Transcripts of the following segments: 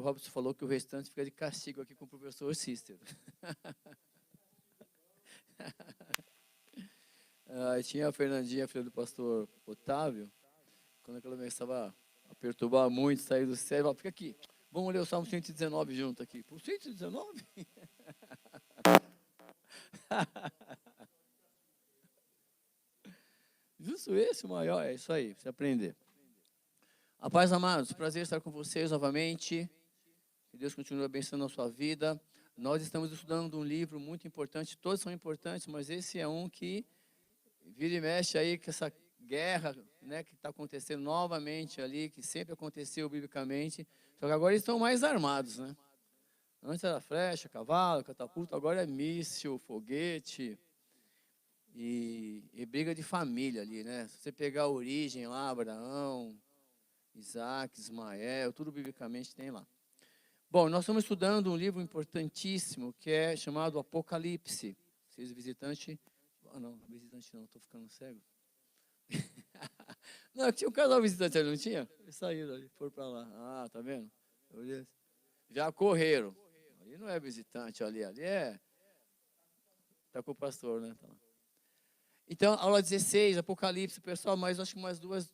O Robson falou que o restante fica de castigo aqui com o professor Cícero. Tinha a Fernandinha, filha do pastor Otávio, quando ela começava a perturbar muito, sair do céu, ela fica aqui, vamos ler o Salmo 119 junto aqui. Por 119? Justo esse o maior, é isso aí, você aprender. A paz, amados, prazer estar com vocês novamente. Que Deus continue abençoando a sua vida. Nós estamos estudando um livro muito importante, todos são importantes, mas esse é um que vira e mexe aí com essa guerra, né, que está acontecendo novamente ali, que sempre aconteceu biblicamente, só que agora eles estão mais armados, né? Antes era flecha, cavalo, catapulta, agora é míssil, foguete e briga de família ali, né? Se você pegar a origem lá, Abraão, Isaac, Ismael, tudo biblicamente tem lá. Bom, nós estamos estudando um livro importantíssimo que é chamado Apocalipse. Vocês visitantes... não, visitante não, estou ficando cego. Não, tinha um casal visitante ali, não tinha? Eles saíram ali, foram para lá. Ah, tá vendo? Já correram. Ali não é visitante, ali é... Está com o pastor, né? Tá lá. Então, aula 16, Apocalipse, pessoal, mas acho que umas duas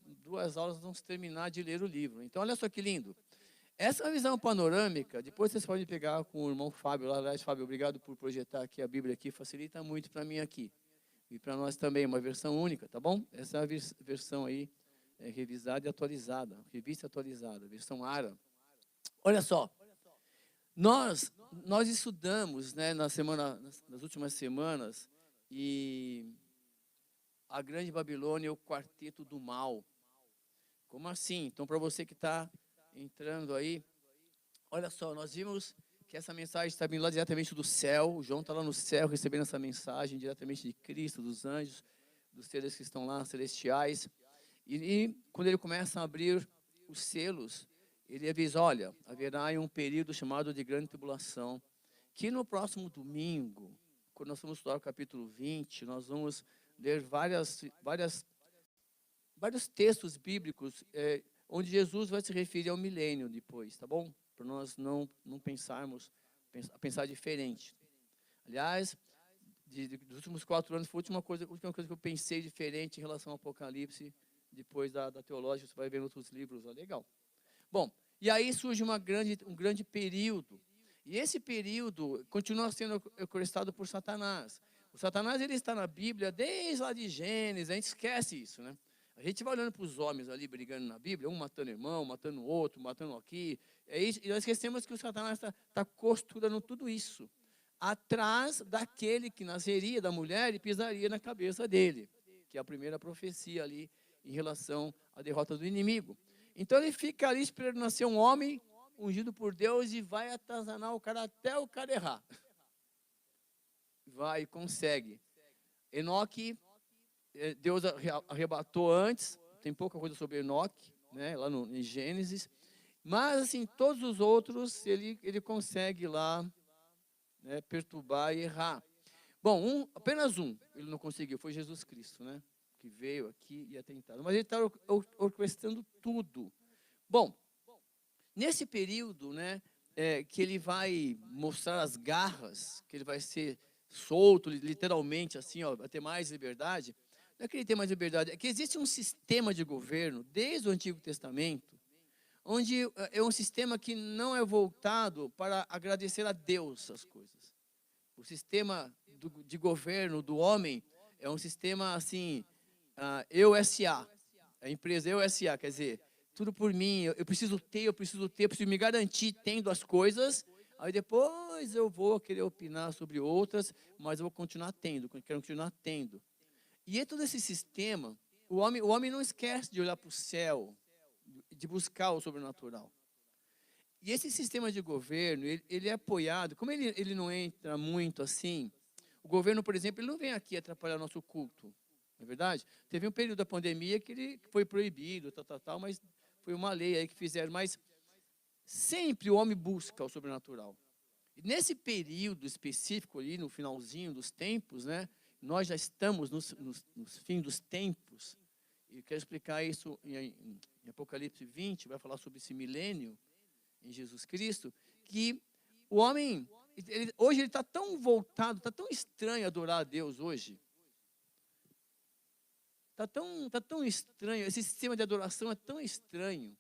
aulas vamos terminar de ler o livro. Então, olha só que lindo. Essa visão panorâmica, depois vocês podem pegar com o irmão Fábio lá. Aliás, Fábio, obrigado por projetar aqui a Bíblia aqui, facilita muito para mim aqui. E para nós também, uma versão única, tá bom? Essa é a versão aí, revisada e atualizada, revista atualizada, versão ARA. Olha só, nós estudamos, né, nas últimas semanas, e a Grande Babilônia, o Quarteto do Mal. Como assim? Então, para você que está entrando aí, olha só, nós vimos que essa mensagem está vindo lá diretamente do céu. O João está lá no céu recebendo essa mensagem diretamente de Cristo, dos anjos, dos seres que estão lá, celestiais. E quando ele começa a abrir os selos, ele avisa, olha, haverá um período chamado de grande tribulação, que no próximo domingo, quando nós vamos estudar o capítulo 20, nós vamos ler vários textos bíblicos, onde Jesus vai se referir ao milênio depois, tá bom? Para nós não pensar diferente. Aliás, dos últimos 4 anos, foi a última coisa que eu pensei diferente em relação ao Apocalipse, depois da teológica, você vai ver em outros livros, legal. Bom, e aí surge um grande período, e esse período continua sendo orquestrado por Satanás. O Satanás, ele está na Bíblia desde lá de Gênesis, a gente esquece isso, né? A gente vai olhando para os homens ali brigando na Bíblia, um matando irmão, matando o outro, matando aqui. É isso, e nós esquecemos que o Satanás está costurando tudo isso atrás daquele que nasceria da mulher e pisaria na cabeça dele, que é a primeira profecia ali em relação à derrota do inimigo. Então ele fica ali esperando nascer um homem ungido por Deus e vai atazanar o cara até o cara errar. Vai e consegue. Enoque, Deus arrebatou antes, tem pouca coisa sobre Enoque, né, lá em Gênesis, mas assim, todos os outros ele consegue lá, né, perturbar e errar. Bom, apenas um ele não conseguiu, foi Jesus Cristo, né, que veio aqui e é tentado, mas ele está orquestrando tudo. Bom, nesse período, né, que ele vai mostrar as garras, que ele vai ser solto, literalmente assim, ó, vai ter mais liberdade. Não é que ele tem mais liberdade, é que existe um sistema de governo, desde o Antigo Testamento, onde é um sistema que não é voltado para agradecer a Deus as coisas. O sistema de governo do homem é um sistema assim, eu S.A., a empresa eu S.A., quer dizer, tudo por mim, eu preciso me garantir tendo as coisas, aí depois eu vou querer opinar sobre outras, mas eu vou quero continuar tendo. E todo esse sistema, o homem não esquece de olhar para o céu, de buscar o sobrenatural. E esse sistema de governo, ele é apoiado, como ele não entra muito assim, o governo, por exemplo, ele não vem aqui atrapalhar nosso culto, não é verdade? Teve um período da pandemia que ele foi proibido, mas foi uma lei aí que fizeram, mas sempre o homem busca o sobrenatural. E nesse período específico ali, no finalzinho dos tempos, né, nós já estamos nos fins dos tempos, e quero explicar isso em Apocalipse 20, vai falar sobre esse milênio, em Jesus Cristo, que o homem, hoje ele está tão voltado, está tão estranho adorar a Deus hoje. Está tão estranho, esse sistema de adoração é tão estranho,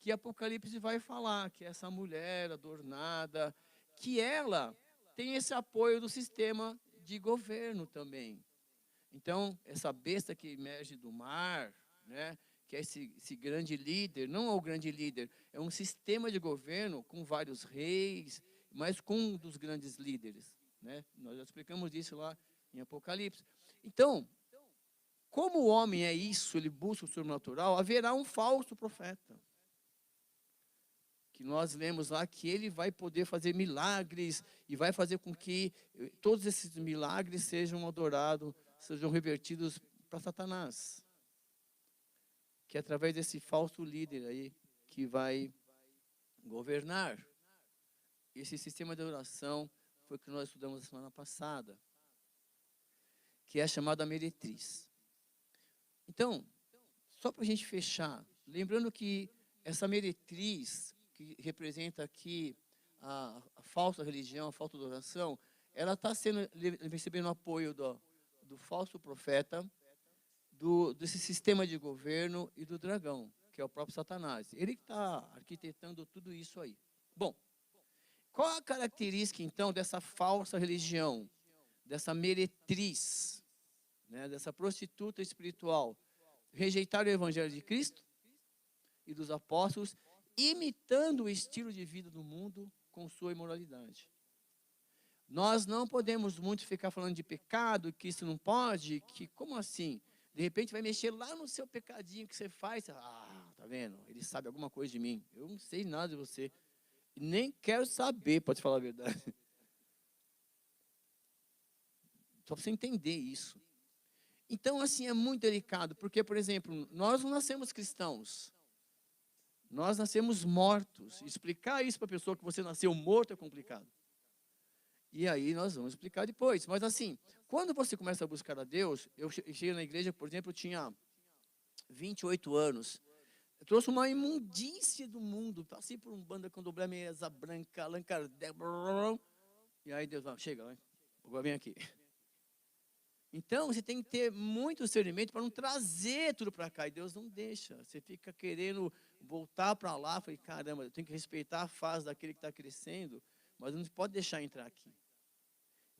que Apocalipse vai falar que essa mulher adornada, que ela tem esse apoio do sistema de governo também. Então, essa besta que emerge do mar, né, que é esse grande líder, não é o grande líder, é um sistema de governo com vários reis, mas com um dos grandes líderes. Né? Nós já explicamos isso lá em Apocalipse. Então, como o homem é isso, ele busca o sobrenatural, haverá um falso profeta. Que nós lemos lá que ele vai poder fazer milagres e vai fazer com que todos esses milagres sejam adorados, sejam revertidos para Satanás. Que é através desse falso líder aí que vai governar. Esse sistema de adoração foi o que nós estudamos na semana passada, que é a chamada meretriz. Então, só para a gente fechar, lembrando que essa meretriz, que representa aqui a falsa religião, a falsa adoração, ela está recebendo apoio do falso profeta, desse sistema de governo e do dragão, que é o próprio Satanás. Ele que está arquitetando tudo isso aí. Bom, qual a característica, então, dessa falsa religião, dessa meretriz, né, dessa prostituta espiritual? Rejeitar o evangelho de Cristo e dos apóstolos, imitando o estilo de vida do mundo com sua imoralidade. Nós não podemos muito ficar falando de pecado, que isso não pode, que como assim? De repente vai mexer lá no seu pecadinho que você faz, tá vendo? Ele sabe alguma coisa de mim. Eu não sei nada de você. Nem quero saber, pode falar a verdade. Só para você entender isso. Então, assim, é muito delicado, porque, por exemplo, nós não nascemos cristãos. Nós nascemos mortos. Explicar isso para a pessoa que você nasceu morto é complicado. E aí nós vamos explicar depois. Mas assim, quando você começa a buscar a Deus, eu cheguei na igreja, por exemplo, eu tinha 28 anos. Eu trouxe uma imundície do mundo. Passei por um banda candomblé, mesa branca, Allan Kardec. E aí Deus, chega, agora vem aqui. Então, você tem que ter muito discernimento para não trazer tudo para cá. E Deus não deixa. Você fica querendo voltar para lá. Falei, caramba, eu tenho que respeitar a fase daquele que está crescendo, mas não pode deixar entrar aqui.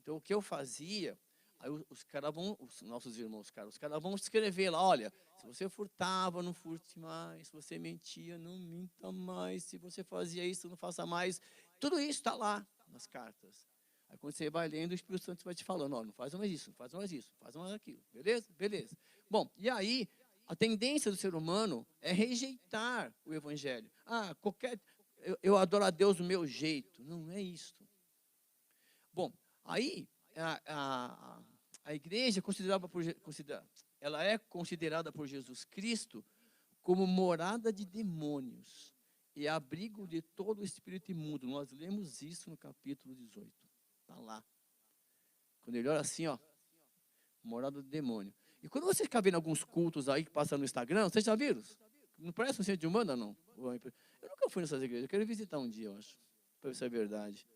Então, o que eu fazia, aí os caras vão, os nossos irmãos, os caras vão escrever lá, olha, se você furtava, não furte mais. Se você mentia, não minta mais. Se você fazia isso, não faça mais. Tudo isso está lá nas cartas. Aí quando você vai lendo, o Espírito Santo vai te falando, não faz mais isso, não faz mais isso, não faz mais aquilo. Beleza? Beleza. Bom, e aí, a tendência do ser humano é rejeitar o Evangelho. Eu adoro a Deus do meu jeito. Não é isso. Bom, aí, a igreja ela é considerada por Jesus Cristo como morada de demônios e abrigo de todo o espírito imundo. Nós lemos isso no capítulo 18. Está lá. Quando ele olha assim, morada do demônio. E quando você fica vendo alguns cultos aí que passam no Instagram, vocês já viram? Não parece um centro de Umbanda, não? Eu nunca fui nessas igrejas, eu quero visitar um dia, eu acho, para ver se é verdade.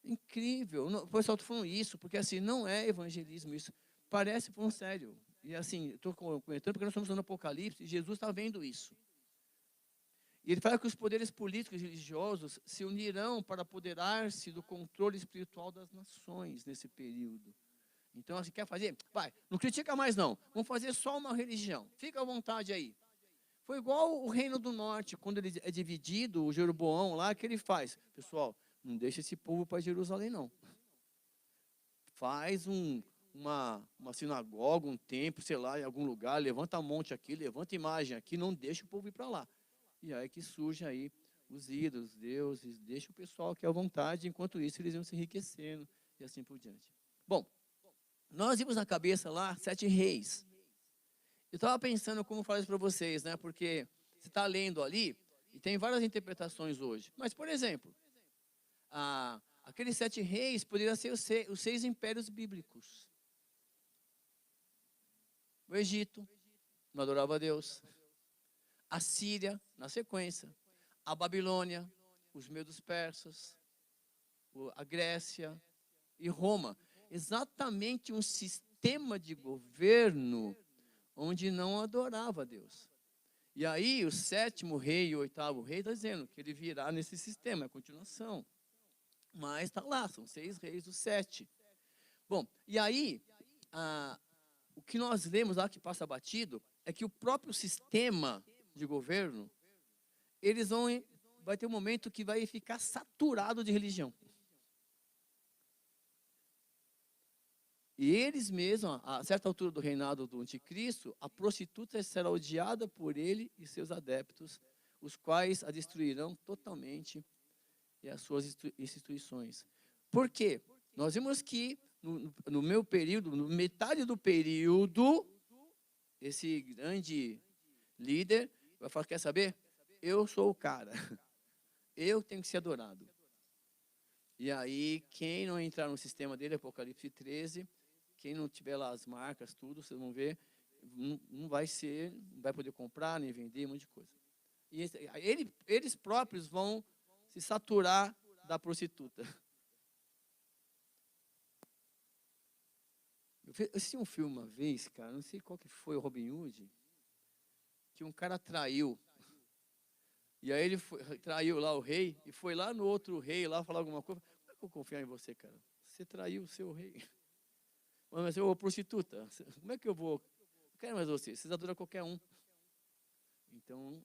Incrível. O pessoal está falando isso, porque assim, não é evangelismo isso. Parece por um sério. E assim, estou comentando porque nós estamos no Apocalipse e Jesus está vendo isso. E ele fala que os poderes políticos e religiosos se unirão para apoderar-se do controle espiritual das nações nesse período. Então, assim, quer fazer? Pai, não critica mais não. Vamos fazer só uma religião. Fica à vontade aí. Foi igual o Reino do Norte, quando ele é dividido, o Jeroboão lá, que ele faz? Pessoal, não deixa esse povo para Jerusalém, não. Faz uma sinagoga, um templo, sei lá, em algum lugar, levanta um monte aqui, levanta imagem aqui, não deixa o povo ir para lá. E aí que surge aí os ídolos, deuses, deixa o pessoal aqui à vontade, enquanto isso eles iam se enriquecendo e assim por diante. Bom, nós vimos na cabeça lá 7 reis. Eu estava pensando como falar isso para vocês, né? Porque você está lendo ali e tem várias interpretações hoje. Mas, por exemplo, aqueles 7 reis poderiam ser os 6 impérios bíblicos. O Egito não adorava a Deus. A Síria, na sequência. a Babilônia, os medos persas, a Grécia e Roma. Exatamente um sistema de governo onde não adorava a Deus. E aí o 7º rei e o 8º rei está dizendo que ele virá nesse sistema, é a continuação. Mas está lá, são 6 reis dos 7. Bom, e aí, o que nós vemos lá que passa batido é que o próprio sistema de governo, vai ter um momento que vai ficar saturado de religião. E eles mesmos, a certa altura do reinado do anticristo, a prostituta será odiada por ele e seus adeptos, os quais a destruirão totalmente e as suas instituições. Por quê? Nós vimos que no meu período, no metade do período, esse grande líder vai falar, quer saber? Eu sou o cara. Eu tenho que ser adorado. E aí, quem não entrar no sistema dele, Apocalipse 13, quem não tiver lá as marcas, tudo, vocês vão ver, não vai poder comprar, nem vender, um monte de coisa. E eles próprios vão se saturar da prostituta. Eu assisti um filme uma vez, cara, não sei qual que foi, o Robin Hood, que um cara traiu. E aí ele traiu lá o rei, e foi lá no outro rei, lá falar alguma coisa. Como é que eu vou confiar em você, cara? Você traiu o seu rei. Mas eu, prostituta, como é que eu vou? Não quero mais vocês adoram qualquer um. Então,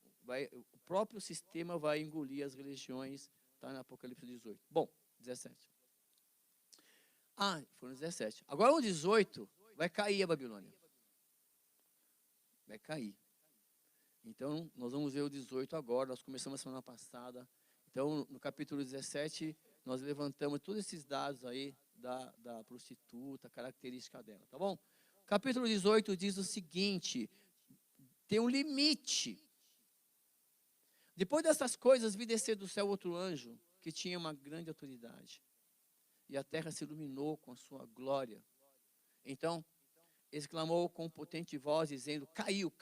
o próprio sistema vai engolir as religiões, está no Apocalipse 18. Bom, 17. Foram 17. Agora o 18, vai cair a Babilônia. Vai cair. Então, nós vamos ver o 18 agora, nós começamos a semana passada. Então, no capítulo 17, nós levantamos todos esses dados aí da prostituta, a característica dela, tá bom? Capítulo 18 diz o seguinte, tem um limite. Depois dessas coisas, vi descer do céu outro anjo, que tinha uma grande autoridade. E a terra se iluminou com a sua glória. Então, exclamou com potente voz, dizendo, caiu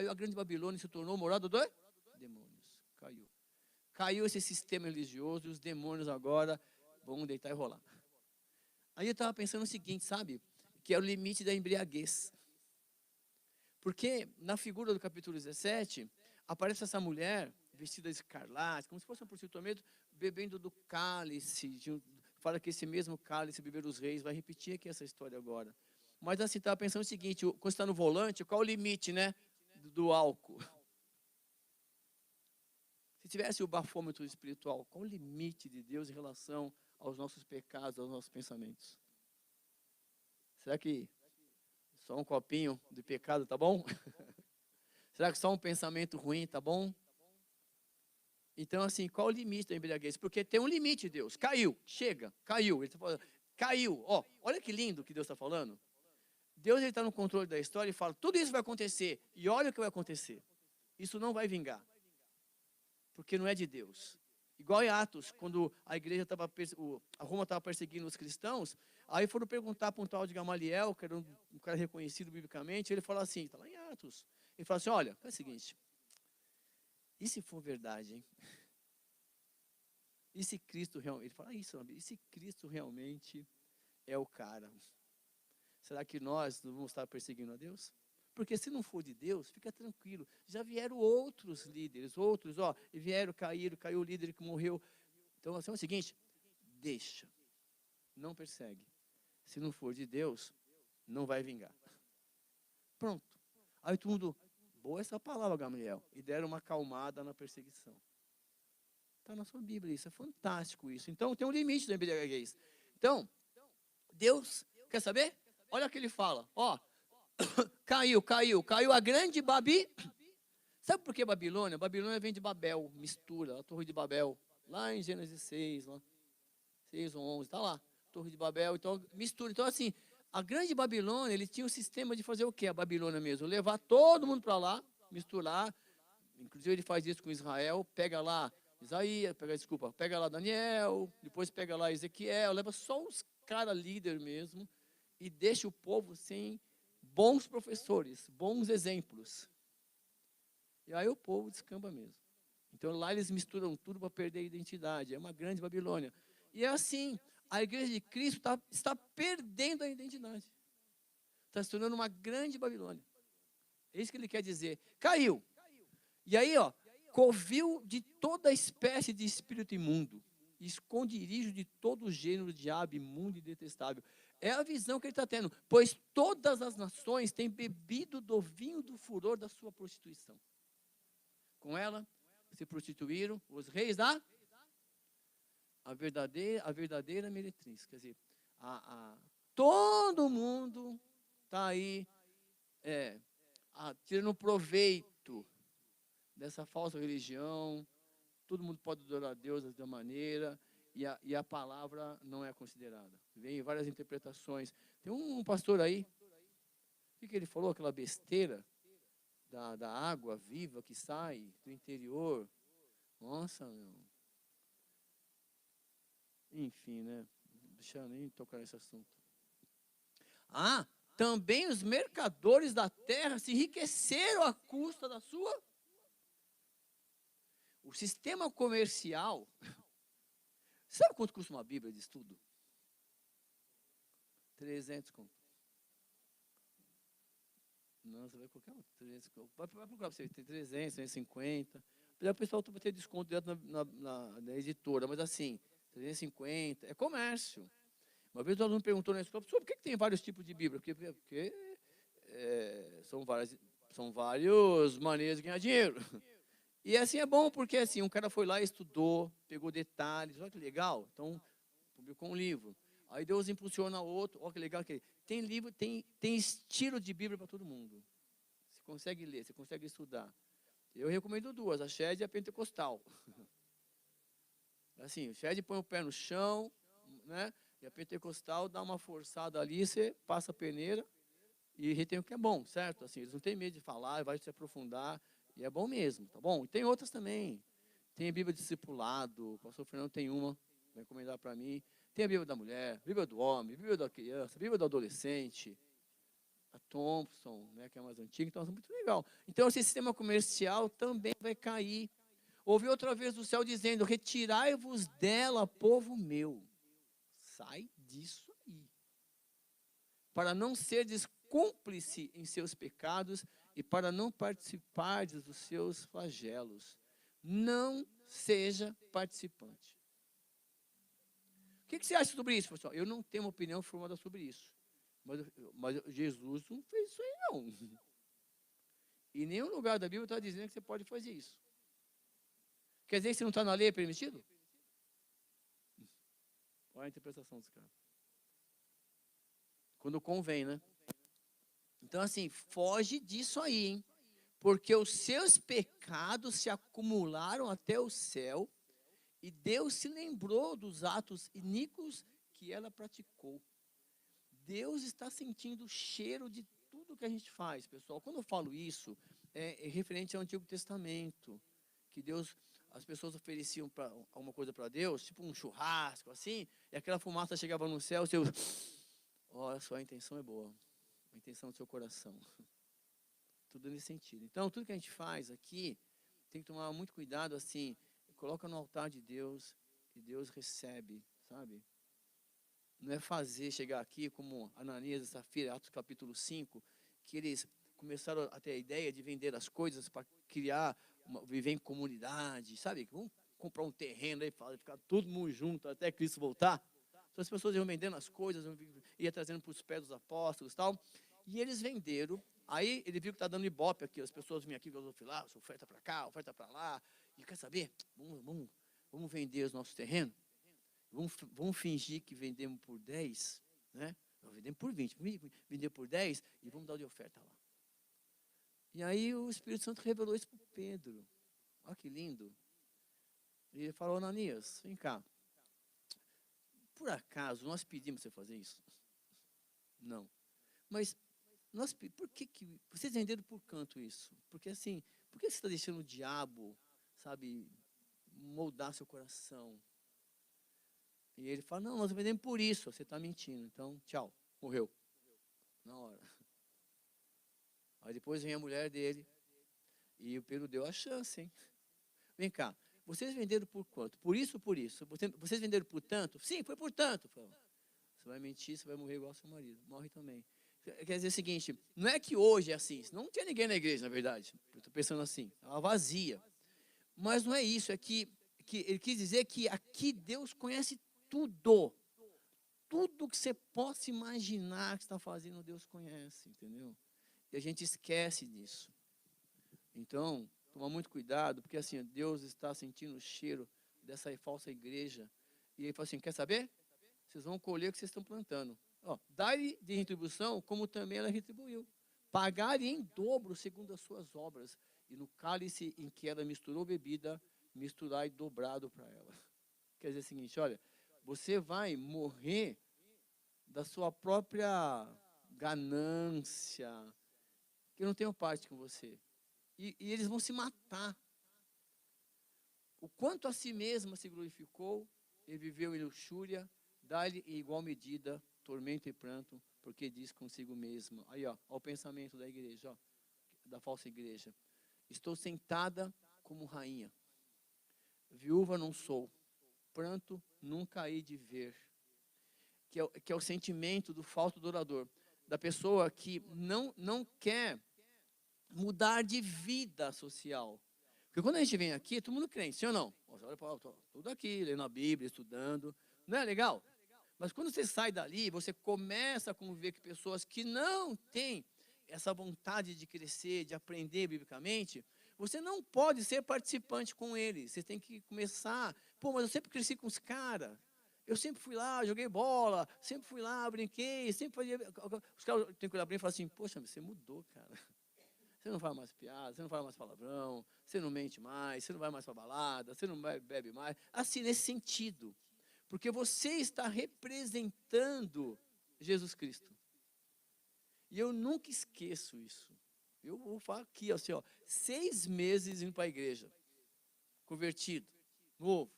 a grande Babilônia e se tornou morada dos demônios. Caiu esse sistema religioso e os demônios agora vão deitar e rolar. Aí eu estava pensando o seguinte, sabe? Que é o limite da embriaguez. Porque na figura do capítulo 17, aparece essa mulher vestida de escarlate, como se fosse um prostituta mesmo, bebendo do cálice. Fala que esse mesmo cálice, beber os reis, vai repetir aqui essa história agora. Mas assim, estava pensando o seguinte, quando você está no volante, qual o limite, né, do álcool? Se tivesse o bafômetro espiritual, qual o limite de Deus em relação aos nossos pecados, aos nossos pensamentos? Será que só um copinho de pecado tá bom? Será que só um pensamento ruim tá bom? Então, assim, qual o limite da embriaguez? Porque tem um limite, Deus. Caiu, chega, caiu. Ele tá falando, caiu. Olha que lindo que Deus está falando. Deus está no controle da história e fala, tudo isso vai acontecer. E olha o que vai acontecer. Isso não vai vingar. Porque não é de Deus. Igual em Atos, quando a igreja estava, a Roma estava perseguindo os cristãos, aí foram perguntar para um tal de Gamaliel, que era um cara reconhecido biblicamente, ele falou assim, está lá em Atos. Ele falou assim, olha, é o seguinte, e se for verdade, hein? E se Cristo realmente, ele fala isso, e se Cristo realmente é o cara? Será que nós não vamos estar perseguindo a Deus? Porque se não for de Deus, fica tranquilo. Já vieram outros líderes, e vieram, caiu o líder que morreu. Então, assim, é o seguinte, deixa, não persegue. Se não for de Deus, não vai vingar. Pronto. Aí todo mundo, boa essa palavra, Gamaliel, e deram uma acalmada na perseguição. Está na sua Bíblia isso, é fantástico isso. Então, tem um limite da embriaguez. Então, Deus, quer saber? Olha o que ele fala, caiu a grande Babi. Sabe por que Babilônia? Babilônia vem de Babel, mistura, a Torre de Babel, lá em Gênesis 6, lá, 6 ou 11, está lá, Torre de Babel, então mistura. Então assim, a grande Babilônia, ele tinha o sistema de fazer o quê? A Babilônia mesmo, levar todo mundo para lá, misturar, inclusive ele faz isso com Israel, pega lá Isaías, pega lá Daniel, depois pega lá Ezequiel, leva só os caras líder mesmo, e deixa o povo sem bons professores, bons exemplos. E aí o povo descamba mesmo. Então lá eles misturam tudo para perder a identidade. É uma grande Babilônia. E é assim, a igreja de Cristo está perdendo a identidade. Está se tornando uma grande Babilônia. É isso que ele quer dizer. Caiu. E aí, ó, covil de toda espécie de espírito imundo, esconderijo de todo gênero de ave imundo e detestável. É a visão que ele está tendo. Pois todas as nações têm bebido do vinho do furor da sua prostituição. Com ela se prostituíram os reis da a verdadeira meretriz. Quer dizer, todo mundo está aí tirando proveito dessa falsa religião. Todo mundo pode adorar a Deus da maneira, e a palavra não é considerada. Vem várias interpretações. Tem um pastor aí, o que ele falou? Aquela besteira da água viva que sai do interior. Nossa, meu. Enfim, né? Deixa eu nem tocar nesse assunto. Também os mercadores da terra se enriqueceram à custa da sua. O sistema comercial. Sabe quanto custa uma Bíblia de estudo? 300 conto. Não, você vai qualquer um. 300 conto. Vai procurar para você. Tem 300, 350. O pessoal vai ter desconto direto na editora, mas assim, 350. É comércio. Uma vez o aluno perguntou na escola, por que tem vários tipos de Bíblia? Porque são várias maneiras de ganhar dinheiro. E assim é bom, porque assim, um cara foi lá, estudou, pegou detalhes, olha que legal, então publicou um livro. Aí Deus impulsiona outro, olha que legal. Tem livro, tem estilo de Bíblia para todo mundo. Você consegue ler, você consegue estudar. Eu recomendo duas, a Shed e a Pentecostal. Assim, o Shed põe o pé no chão, né? E a Pentecostal dá uma forçada ali, você passa a peneira e retém o que é bom, certo? Assim, eles não têm medo de falar, vai se aprofundar, e é bom mesmo, tá bom? E tem outras também. Tem a Bíblia Discipulado, o pastor Fernando tem uma, vai recomendar para mim. Tem a Bíblia da mulher, Bíblia do homem, Bíblia da criança, Bíblia do adolescente, a Thompson, né, que é mais antiga, então é muito legal. Então esse sistema comercial também vai cair. Ouvi outra vez do céu dizendo, retirai-vos dela, povo meu. Sai disso aí. Para não seres cúmplice em seus pecados e para não participardes dos seus flagelos. Não seja participante. O que você acha sobre isso, pessoal? Eu não tenho uma opinião formada sobre isso. Mas Jesus não fez isso aí, não. Em nenhum lugar da Bíblia está dizendo que você pode fazer isso. Quer dizer que se não está na lei, é permitido? Olha a interpretação dos caras. Quando convém, né? Então, assim, foge disso aí, hein? Porque os seus pecados se acumularam até o céu e Deus se lembrou dos atos iníquos que ela praticou. Deus está sentindo o cheiro de tudo que a gente faz, pessoal. Quando eu falo isso, é referente ao Antigo Testamento, que as pessoas ofereciam alguma coisa para Deus, tipo um churrasco, assim, e aquela fumaça chegava no céu, olha só, a intenção é boa, a intenção do seu coração. Tudo nesse sentido. Então, tudo que a gente faz aqui, tem que tomar muito cuidado, assim, coloca no altar de Deus, e Deus recebe, sabe? Não é chegar aqui como Ananias e Safira, Atos capítulo 5, que eles começaram a ter a ideia de vender as coisas para viver em comunidade, sabe? Vamos comprar um terreno aí, ficar todo mundo junto até Cristo voltar. Então as pessoas iam vendendo as coisas, iam trazendo para os pés dos apóstolos e tal. E eles venderam. Aí ele viu que está dando ibope aqui, as pessoas vinham aqui, filosofilar, oferta para cá, oferta para lá. E quer saber? Vamos vender os nossos terrenos? Vamos fingir que vendemos por 10, né? Nós vendemos por 20, vender por 10 e vamos dar de oferta lá. E aí o Espírito Santo revelou isso para Pedro. Olha que lindo. E ele falou, Ananias, vem cá. Por acaso nós pedimos você fazer isso? Não. Mas por que vocês venderam por canto isso? Porque assim, por que você está deixando o diabo, sabe, moldar seu coração? E ele fala, não, nós vendemos por isso, você está mentindo. Então, tchau, morreu. Na hora. Aí depois vem a mulher dele, e o Pedro deu a chance, hein? vem cá, vocês venderam por quanto? Por isso, por isso. Vocês venderam por tanto? Sim, foi por tanto. Falou, você vai mentir, você vai morrer igual ao seu marido. Morre também. Quer dizer o seguinte, não é que hoje é assim, não tinha ninguém na igreja, na verdade. Eu estou pensando assim, estava vazia. Mas não é isso, é que ele quis dizer que aqui Deus conhece tudo. Tudo que você possa imaginar que está fazendo, Deus conhece, entendeu? E a gente esquece disso. Então, toma muito cuidado, porque assim, Deus está sentindo o cheiro dessa falsa igreja. E ele fala assim, quer saber? Vocês vão colher o que vocês estão plantando. Dá-lhe de retribuição, como também ela retribuiu. Pagar-lhe em dobro, segundo as suas obras. E no cálice em que ela misturou bebida, misturai dobrado para ela. Quer dizer o seguinte, olha, você vai morrer da sua própria ganância, que eu não tenho parte com você. E eles vão se matar. O quanto a si mesma se glorificou, e viveu em luxúria, dá-lhe em igual medida tormento e pranto, porque diz consigo mesma. Aí, ó o pensamento da igreja, da falsa igreja. Estou sentada como rainha. Viúva não sou. Pranto nunca hei de ver. Que é o sentimento do falso adorador. Da pessoa que não quer mudar de vida social. Porque quando a gente vem aqui, todo mundo crente, sim ou não? Você olha para tudo aqui, lendo a Bíblia, estudando. Não é legal? Mas quando você sai dali, você começa a conviver com pessoas que não têm essa vontade de crescer, de aprender biblicamente, você não pode ser participante com eles. Você tem que começar. Pô, mas eu sempre cresci com os caras. Eu sempre fui lá, joguei bola, sempre fui lá, brinquei, sempre fazia. Os caras têm que olhar para mim e falar assim, poxa, você mudou, cara. Você não fala mais piada, você não fala mais palavrão, você não mente mais, você não vai mais para balada, você não bebe mais. Assim, nesse sentido. Porque você está representando Jesus Cristo. E eu nunca esqueço isso. Eu vou falar aqui, assim, 6 meses indo para a igreja. Convertido, novo.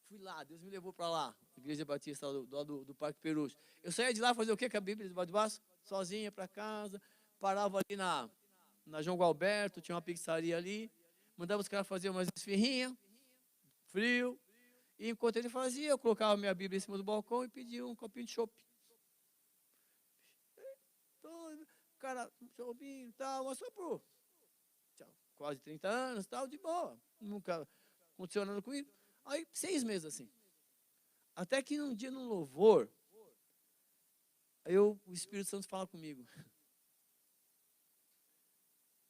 Fui lá, Deus me levou para lá. Igreja Batista do Parque Perus. Eu saía de lá fazer o quê com a Bíblia debaixo do braço? Sozinha para casa. Parava ali na João Galberto, tinha uma pizzaria ali. Mandava os caras fazer umas esfirrinhas. Frio. E enquanto ele fazia, eu colocava minha Bíblia em cima do balcão e pedia um copinho de chopp. O cara, um choppinho e tal, mas só por quase 30 anos, tal, de boa. Nunca aconteceu nada comigo. Aí, 6 meses assim. Até que um dia no louvor, o Espírito Santo fala comigo.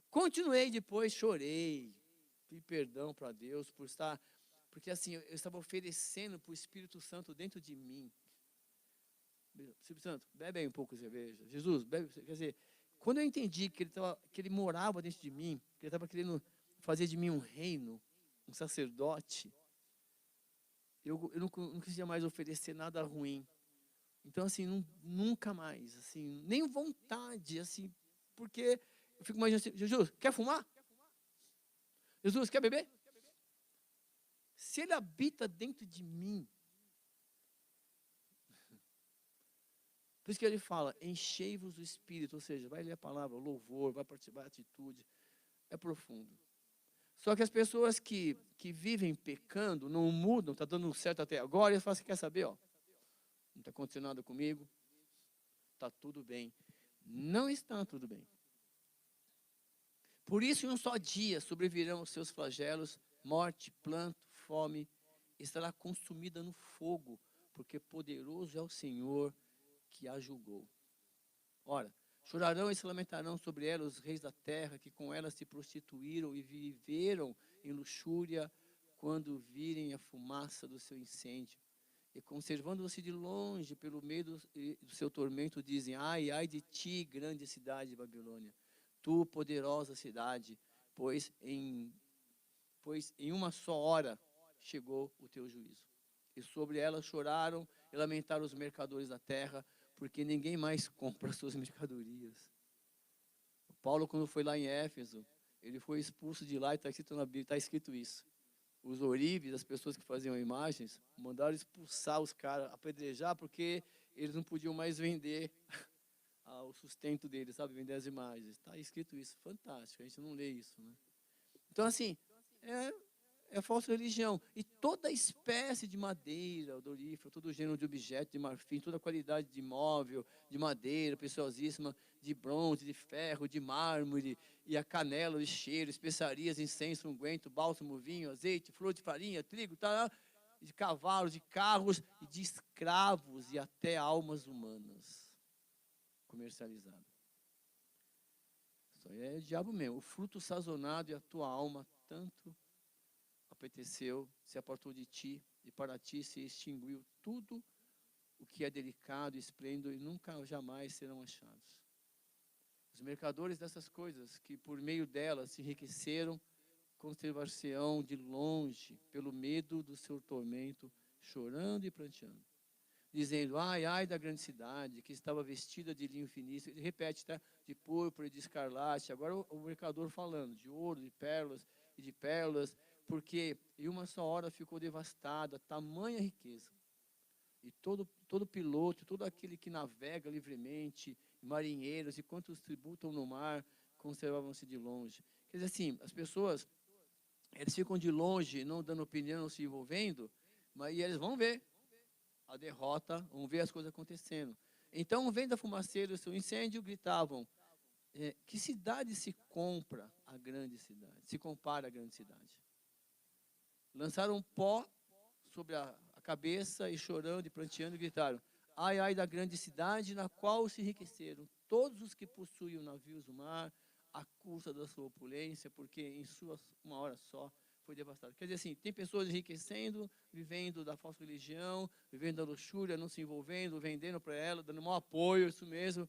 Continuei depois, chorei, pedi perdão para Deus por estar, porque assim, eu estava oferecendo para o Espírito Santo dentro de mim. Espírito Santo, bebe aí um pouco de cerveja. Jesus, bebe, quer dizer, quando eu entendi que ele morava dentro de mim, que ele estava querendo fazer de mim um reino, um sacerdote, eu não queria mais oferecer nada ruim. Então, assim, nunca mais, assim, nem vontade, assim, porque eu fico imaginando assim, Jesus, quer fumar? Jesus, quer beber? Se ele habita dentro de mim, por isso que ele fala, enchei-vos do Espírito, ou seja, vai ler a palavra, o louvor, vai participar da atitude, é profundo. Só que as pessoas que vivem pecando, não mudam, está dando certo até agora, eles falam assim, quer saber, não está acontecendo nada comigo, está tudo bem. Não está tudo bem. Por isso, em um só dia sobrevirão os seus flagelos, morte, planto, fome, estará consumida no fogo, porque poderoso é o Senhor que a julgou. Ora, chorarão e se lamentarão sobre ela os reis da terra, que com ela se prostituíram e viveram em luxúria, quando virem a fumaça do seu incêndio. E conservando-se de longe pelo meio do seu tormento, dizem, ai, ai de ti, grande cidade de Babilônia, tu, poderosa cidade, pois em uma só hora chegou o teu juízo. E sobre ela choraram e lamentaram os mercadores da terra, porque ninguém mais compra suas mercadorias. O Paulo, quando foi lá em Éfeso, ele foi expulso de lá e está escrito na Bíblia, está escrito isso. Os ourives, as pessoas que faziam imagens, mandaram expulsar os caras, apedrejar, porque eles não podiam mais vender o sustento deles, sabe? Vender as imagens. Está escrito isso, fantástico, a gente não lê isso, né? Então, assim, é falsa religião. E toda espécie de madeira, odorífera, todo gênero de objeto de marfim, toda qualidade de móvel, de madeira preciosíssima, de bronze, de ferro, de mármore, e a canela, de cheiro, especiarias, incenso, unguento, bálsamo, vinho, azeite, flor de farinha, trigo, tal, de cavalos, de carros, e de escravos, e até almas humanas comercializadas. Isso aí é diabo mesmo. O fruto sazonado e a tua alma tanto apeteceu, se apartou de ti, e para ti se extinguiu tudo o que é delicado e esplêndido, e nunca jamais serão achados. Os mercadores dessas coisas, que por meio delas se enriqueceram, conservar-se-ão de longe, pelo medo do seu tormento, chorando e pranteando, dizendo, ai, ai da grande cidade, que estava vestida de linho finíssimo. Ele repete, tá? De púrpura e de escarlate. Agora o mercador falando de ouro, de pérolas, porque em uma só hora ficou devastada, tamanha riqueza. E todo piloto, todo aquele que navega livremente, marinheiros e quantos tributam no mar, conservavam-se de longe. Quer dizer assim, as pessoas, eles ficam de longe, não dando opinião, não se envolvendo, mas e eles vão ver a derrota, vão ver as coisas acontecendo. Então, vendo a fumaceira, o seu incêndio, gritavam, que cidade se compra a grande cidade, se compara a grande cidade? Lançaram pó sobre a cabeça e chorando e pranteando, gritaram, ai, ai da grande cidade na qual se enriqueceram todos os que possuíam navios do mar, à custa da sua opulência, porque em uma hora só foi devastado. Quer dizer assim, tem pessoas enriquecendo, vivendo da falsa religião, vivendo da luxúria, não se envolvendo, vendendo para ela, dando mau apoio, isso mesmo,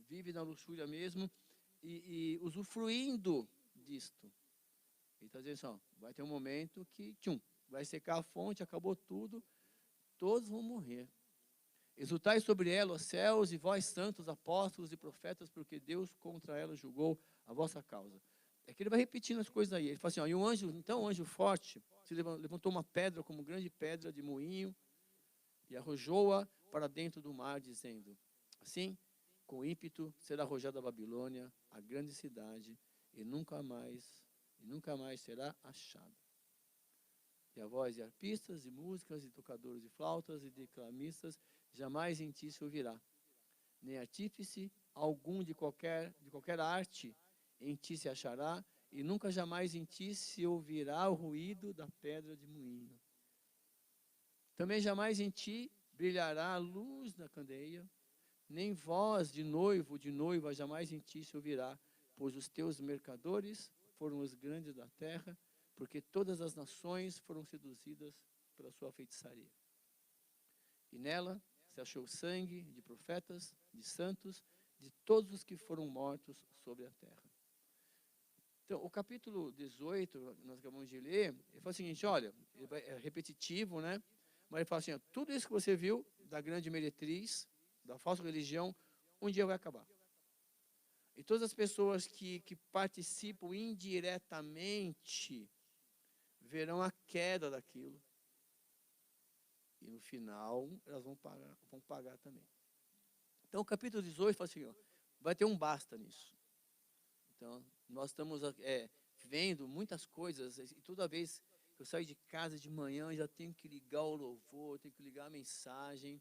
vive na luxúria mesmo, e usufruindo disto. Ele está dizendo assim, ó, vai ter um momento que, vai secar a fonte, acabou tudo, todos vão morrer. Exultai sobre ela os céus, e vós santos, apóstolos e profetas, porque Deus contra ela julgou a vossa causa. É que ele vai repetindo as coisas aí. Ele fala assim, ó, e um anjo, então um anjo forte, se levantou uma pedra como grande pedra de moinho, e arrojou-a para dentro do mar, dizendo, assim, com ímpeto será arrojada a Babilônia, a grande cidade, e nunca mais será achada. E a voz de arpistas, de músicas, de tocadores de flautas e de declamistas, jamais em ti se ouvirá. Nem artífice algum de qualquer arte em ti se achará, e nunca jamais em ti se ouvirá o ruído da pedra de moinho. Também jamais em ti brilhará a luz da candeia, nem voz de noivo ou de noiva jamais em ti se ouvirá, pois os teus mercadores foram os grandes da terra, porque todas as nações foram seduzidas pela sua feitiçaria. E nela se achou sangue de profetas, de santos, de todos os que foram mortos sobre a terra. Então, o capítulo 18, nós acabamos de ler, ele fala o seguinte, olha, é repetitivo, né? Mas ele fala assim, ó, tudo isso que você viu da grande meretriz, da falsa religião, um dia vai acabar. E todas as pessoas que participam indiretamente verão a queda daquilo. E no final, elas vão pagar também. Então, o capítulo 18 fala assim, ó, vai ter um basta nisso. Então, nós estamos vendo muitas coisas, e toda vez que eu saio de casa de manhã, eu já tenho que ligar o louvor, tenho que ligar a mensagem,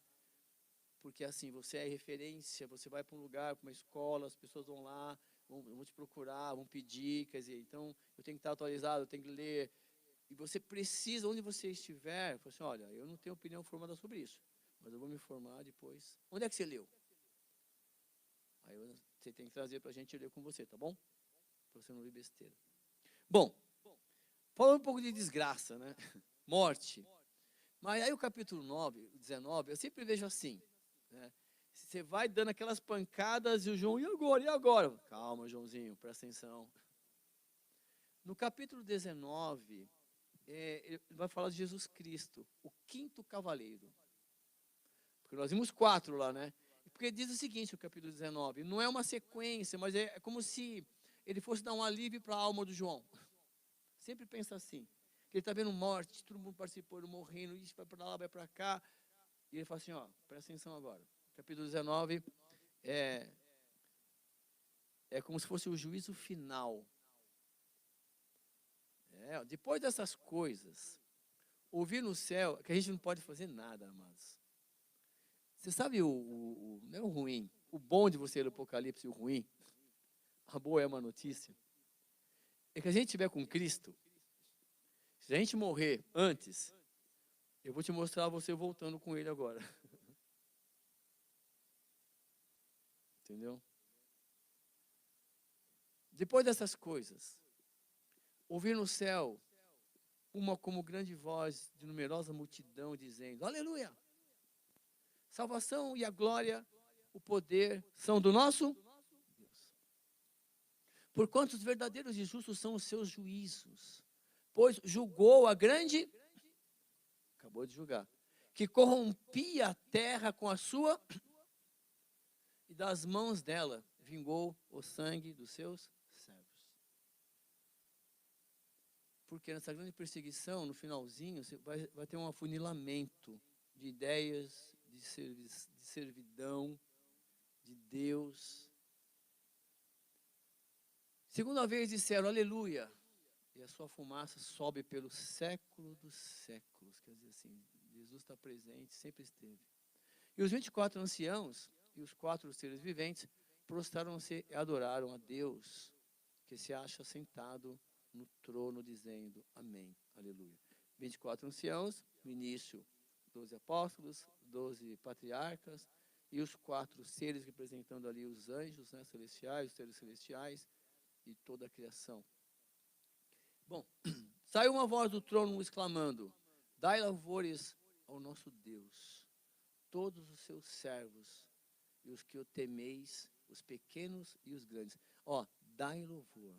porque assim, você é referência, você vai para um lugar, para uma escola, as pessoas vão lá, vão te procurar, vão pedir, quer dizer, então, eu tenho que estar atualizado, eu tenho que ler, e você precisa, onde você estiver, fala assim, olha, eu não tenho opinião formada sobre isso, mas eu vou me informar depois. Onde é que você leu? Aí você tem que trazer para a gente ler com você, tá bom? Para você não ler besteira. Bom, falando um pouco de desgraça, né? Morte. Mas aí o capítulo 9, 19, eu sempre vejo assim, né? Você vai dando aquelas pancadas e o João, e agora? E agora? Calma, Joãozinho, presta atenção. No capítulo 19, ele vai falar de Jesus Cristo, o quinto cavaleiro. Porque nós vimos 4 lá, né? Porque diz o seguinte, o capítulo 19, não é uma sequência, mas é como se ele fosse dar um alívio para a alma do João. Sempre pensa assim, que ele está vendo morte, todo mundo participou, morrendo, isso vai para lá, vai para cá. E ele fala assim, ó, presta atenção agora. Capítulo 19 é como se fosse o juízo final. Depois dessas coisas, ouvir no céu, que a gente não pode fazer nada, amados. Você sabe não é o ruim, o bom de você ler o Apocalipse e o ruim, a boa é uma notícia, é que a gente estiver com Cristo, se a gente morrer antes, eu vou te mostrar você voltando com Ele agora. Entendeu? Depois dessas coisas, ouvir no céu uma como grande voz de numerosa multidão dizendo: Aleluia! Salvação e a glória, o poder são do nosso Deus. Porquanto os verdadeiros e justos são os seus juízos, pois julgou a grande, acabou de julgar, que corrompia a terra com a sua, e das mãos dela vingou o sangue dos seus servos. Porque nessa grande perseguição, no finalzinho, você vai ter um afunilamento de ideias, de servidão, de Deus. Segunda vez disseram, aleluia, e a sua fumaça sobe pelo século dos séculos. Quer dizer assim, Jesus está presente, sempre esteve. E os 24 anciãos e os 4 seres viventes prostraram-se e adoraram a Deus, que se acha sentado no trono, dizendo, amém, aleluia. 24 anciãos, no início, 12 apóstolos, 12 patriarcas, e os 4 seres representando ali os anjos, né, celestiais, os seres celestiais, e toda a criação. Bom, saiu uma voz do trono exclamando, dai louvores ao nosso Deus, todos os seus servos, e os que o temeis, os pequenos e os grandes. Dai louvor,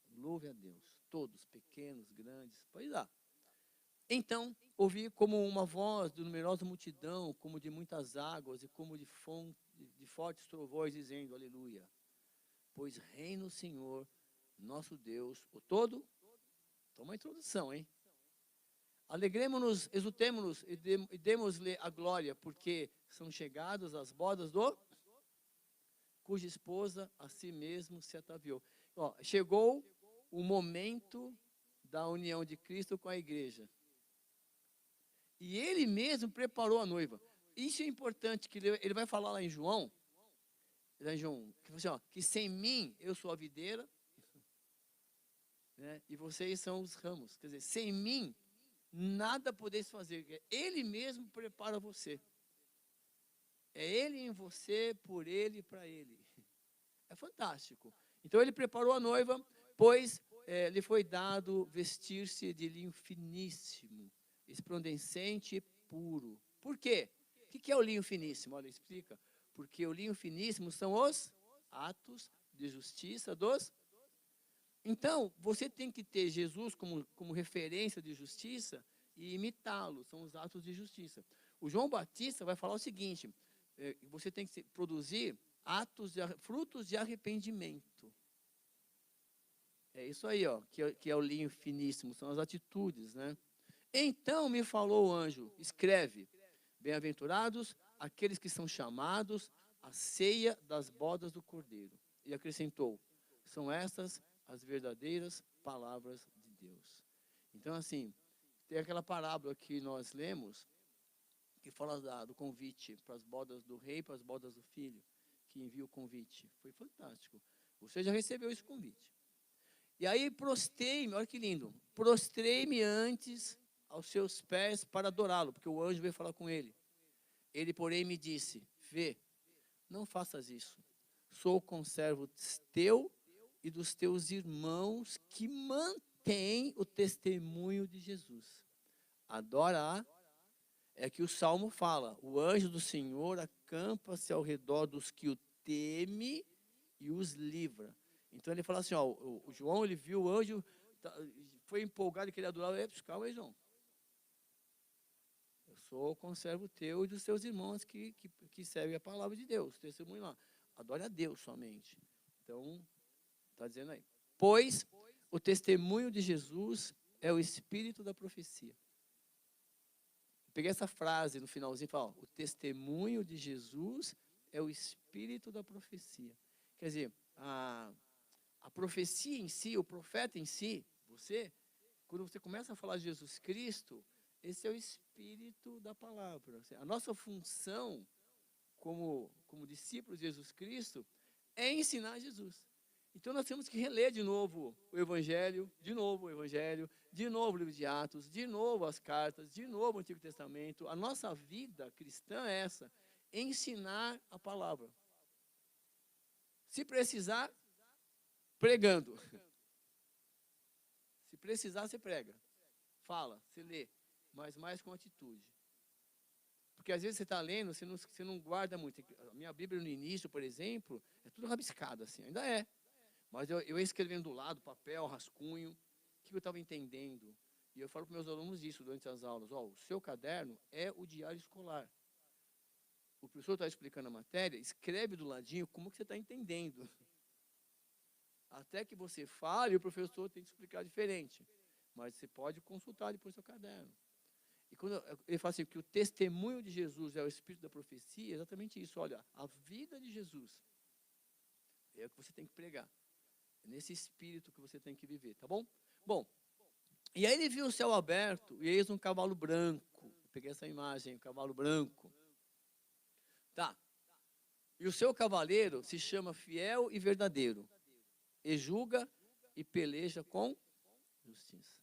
louve a Deus, todos, pequenos, grandes, pode dar. Então, ouvi como uma voz de numerosa multidão, como de muitas águas, e como de fortes trovões, dizendo, aleluia. Pois reina o Senhor, nosso Deus, o todo. Toma uma introdução, hein? Alegremos-nos, exultemos-nos e demos-lhe a glória, porque são chegados as bodas cuja esposa a si mesmo se ataviou. Chegou o momento da união de Cristo com a igreja. E ele mesmo preparou a noiva. Isso é importante, que ele vai falar lá em João, que sem mim eu sou a videira, né, e vocês são os ramos. Quer dizer, sem mim nada podeis fazer. Ele mesmo prepara você. É ele em você, por ele e para ele. É fantástico. Então ele preparou a noiva, pois lhe foi dado vestir-se de linho finíssimo, esplendente e puro. Por quê? O que é o linho finíssimo? Olha, explica. Porque o linho finíssimo são os atos de justiça dos... Então, você tem que ter Jesus como referência de justiça e imitá-lo, são os atos de justiça. O João Batista vai falar o seguinte, você tem que produzir frutos de arrependimento. É isso aí, que é o linho finíssimo, são as atitudes, né? Então me falou o anjo, escreve, bem-aventurados aqueles que são chamados à ceia das bodas do Cordeiro. E acrescentou, são estas as verdadeiras palavras de Deus. Então, assim, tem aquela parábola que nós lemos, que fala do convite para as bodas do rei, para as bodas do filho, que envia o convite. Foi fantástico. Você já recebeu esse convite. E aí prostrei-me, olha que lindo, prostrei-me antes aos seus pés para adorá-lo, porque o anjo veio falar com ele. Ele, porém, me disse, vê, não faças isso. Sou conservo teu e dos teus irmãos que mantêm o testemunho de Jesus. Adora, é que o Salmo fala, o anjo do Senhor acampa-se ao redor dos que o teme e os livra. Então ele fala assim, o João, ele viu o anjo, foi empolgado e queria adorar, calma aí, João. Eu sou conservo teu e dos teus irmãos que servem a palavra de Deus, testemunho lá. Adore a Deus somente. Então, está dizendo aí. Pois o testemunho de Jesus é o espírito da profecia. Peguei essa frase no finalzinho e falei, o testemunho de Jesus é o espírito da profecia. Quer dizer, a profecia em si, o profeta em si, você, Quando você começa a falar de Jesus Cristo, esse é o espírito da palavra. A nossa função como discípulos de Jesus Cristo é ensinar Jesus. Então nós temos que reler de novo o Evangelho, de novo o Evangelho, de novo o livro de Atos, de novo as cartas, de novo o Antigo Testamento. A nossa vida cristã é essa, ensinar a palavra. Se precisar, pregando. Se precisar, você prega. Fala, você lê, mas mais com atitude. Porque às vezes você está lendo, você não guarda muito. A minha Bíblia no início, por exemplo, é tudo rabiscado assim, ainda é. Mas eu ia escrevendo do lado, papel, rascunho, o que eu estava entendendo. E eu falo para meus alunos isso durante as aulas. O seu caderno é o diário escolar. O professor está explicando a matéria, escreve do ladinho como que você está entendendo. Até que você fale, o professor tem que explicar diferente. Mas você pode consultar depois o seu caderno. E quando ele fala assim, que o testemunho de Jesus é o espírito da profecia, é exatamente isso. Olha, a vida de Jesus é o que você tem que pregar. É nesse espírito que você tem que viver, tá bom? Bom, e aí ele viu o céu aberto e eis um cavalo branco. Eu peguei essa imagem, um cavalo branco. Tá. E o seu cavaleiro se chama Fiel e Verdadeiro. E julga e peleja com justiça.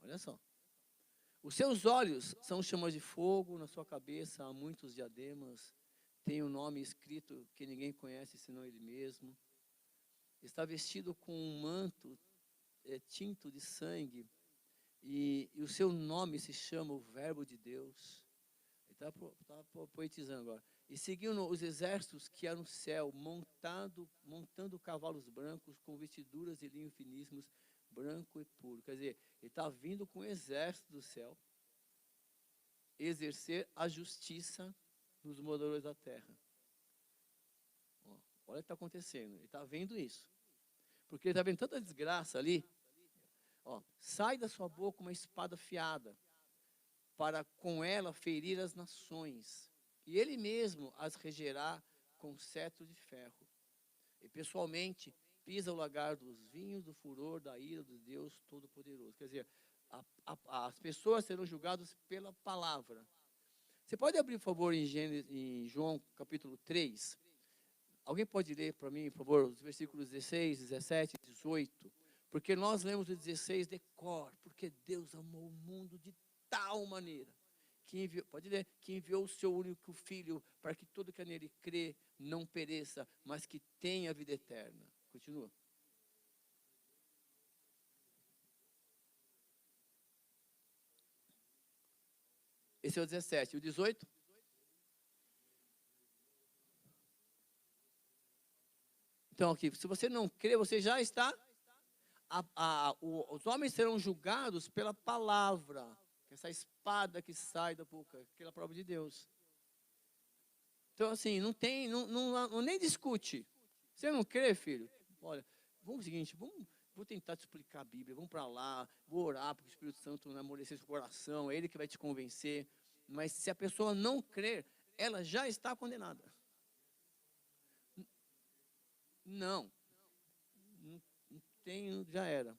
Olha só. Os seus olhos são chamas de fogo, na sua cabeça há muitos diademas. Tem um nome escrito que ninguém conhece senão ele mesmo. Está vestido com um manto tinto de sangue, e o seu nome se chama o Verbo de Deus. Ele está poetizando agora. E seguindo os exércitos que há no céu, montando cavalos brancos, com vestiduras de linho finíssimos, branco e puro. Quer dizer, ele está vindo com o exército do céu, exercer a justiça nos moradores da terra. Olha o que está acontecendo, ele está vendo isso. Porque ele está vendo tanta desgraça ali. Sai da sua boca uma espada afiada, para com ela ferir as nações. E ele mesmo as regerá com cetro de ferro. E pessoalmente pisa o lagar dos vinhos do furor da ira do Deus Todo-Poderoso. Quer dizer, as pessoas serão julgadas pela palavra. Você pode abrir, por favor, em João capítulo 3? Alguém pode ler para mim, por favor, os versículos 16, 17 e 18? Porque nós lemos o 16 de cor, porque Deus amou o mundo de tal maneira, que enviou, pode ler, que enviou o seu único Filho, para que todo que nele crê não pereça, mas que tenha vida eterna. Continua. Esse é o 17. E o 18? Então, aqui, se você não crê, você já está... os homens serão julgados pela palavra, essa espada que sai da boca, aquela prova de Deus. Então, assim, não tem, nem discute. Você não crê, filho? Olha, vamos o seguinte, vou tentar te explicar a Bíblia, vamos para lá, vou orar para que o Espírito Santo amolecer seu coração, é ele que vai te convencer. Mas se a pessoa não crer, ela já está condenada. Não tem, já era.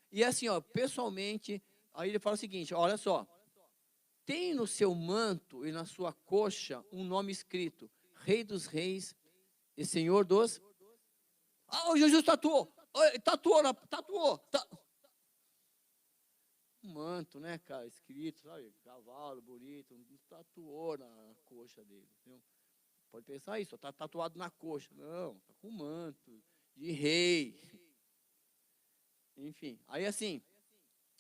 E assim, pessoalmente, aí ele fala o seguinte, olha só, tem no seu manto e na sua coxa um nome escrito, Rei dos Reis e Senhor dos... o Jesus tatuou, um manto, né, cara, escrito, sabe, cavalo bonito, tatuou na coxa dele, entendeu? Pode pensar isso, está tatuado na coxa, não, está com um manto de rei. Enfim, aí assim,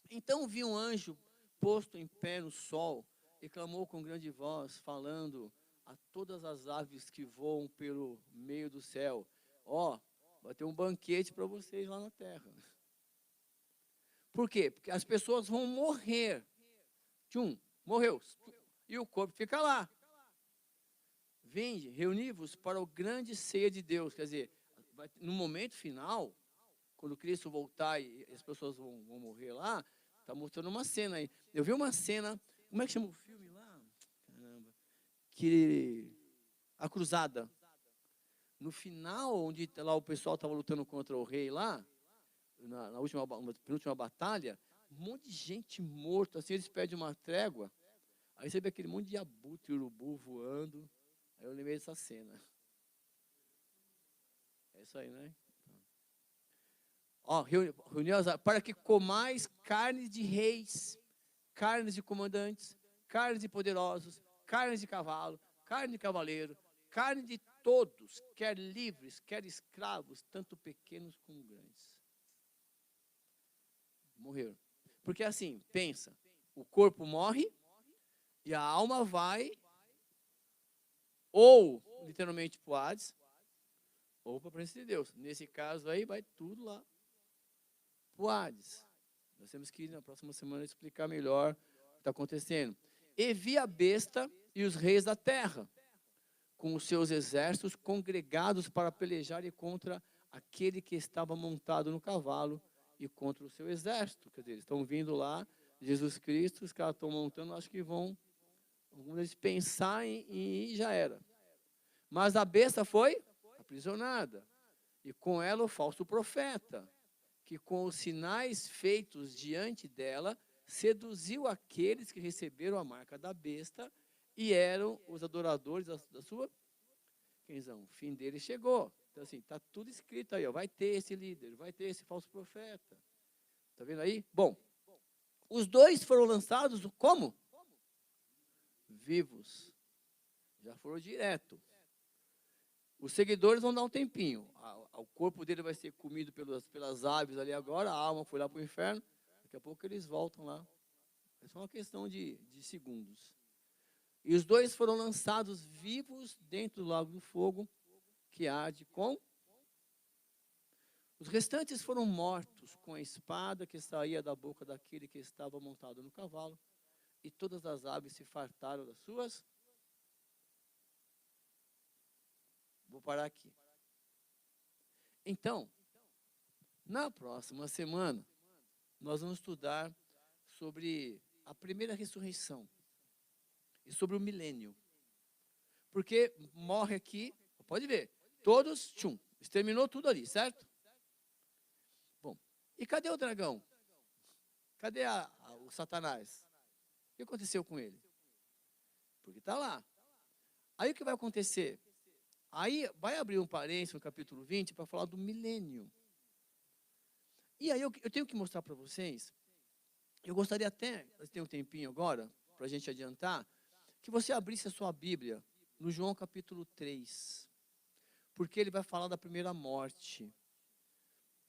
então vi um anjo posto em pé no sol e clamou com grande voz, falando a todas as aves que voam pelo meio do céu, vai ter um banquete para vocês lá na terra. Por quê? Porque as pessoas vão morrer. Morreu. E o corpo fica lá. Vinde, reuni-vos para o grande ceia de Deus. Quer dizer, no momento final, quando Cristo voltar e as pessoas vão morrer lá, está mostrando uma cena aí. Eu vi uma cena, como é que chama o filme lá? Caramba. A Cruzada. No final, onde lá o pessoal estava lutando contra o rei lá, na penúltima batalha, um monte de gente morta, assim, eles pedem uma trégua, aí você vê aquele monte de abutre, urubu voando, aí eu lembrei dessa cena. É isso aí, né? Ó, reunião para que comais carne de reis, carnes de comandantes, carnes de poderosos, carnes de cavalo, carne de cavaleiro, carne de todos, quer livres, quer escravos, tanto pequenos como grandes. Morreram. Porque assim, pensa, o corpo morre e a alma vai ou literalmente para o Hades, ou para a presença de Deus. Nesse caso aí, vai tudo lá para o Hades. Nós temos que, na próxima semana, explicar melhor o que está acontecendo. E vi a besta e os reis da terra, com os seus exércitos congregados para pelejarem contra aquele que estava montado no cavalo e contra o seu exército. Quer dizer, eles estão vindo lá, Jesus Cristo, os caras estão montando, acho que vão, alguns deles pensar e já era. Mas a besta foi aprisionada, e com ela o falso profeta, que com os sinais feitos diante dela, seduziu aqueles que receberam a marca da besta e eram os adoradores da sua quenzão. O fim dele chegou. Então, assim, está tudo escrito aí, ó. Vai ter esse líder, vai ter esse falso profeta. Está vendo aí? Bom, os dois foram lançados como? Vivos. Já foram direto. Os seguidores vão dar um tempinho. O corpo dele vai ser comido pelas aves ali agora, a alma foi lá para o inferno. Daqui a pouco eles voltam lá. É só uma questão de segundos. E os dois foram lançados vivos dentro do lago do fogo, que arde com. Os restantes foram mortos com a espada que saía da boca daquele que estava montado no cavalo, e todas as aves se fartaram das suas. Vou parar aqui. Então, na próxima semana, nós vamos estudar sobre a primeira ressurreição e sobre o milênio. Porque morre aqui, pode ver, todos, exterminou tudo ali, certo? Bom, e cadê o dragão? Cadê o Satanás? O que aconteceu com ele? Porque está lá. Aí o que vai acontecer? Aí vai abrir um parênteses no capítulo 20 para falar do milênio. E aí eu tenho que mostrar para vocês, eu gostaria até, eu tenho um tempinho agora, para a gente adiantar, que você abrisse a sua Bíblia no João capítulo 3, porque ele vai falar da primeira morte.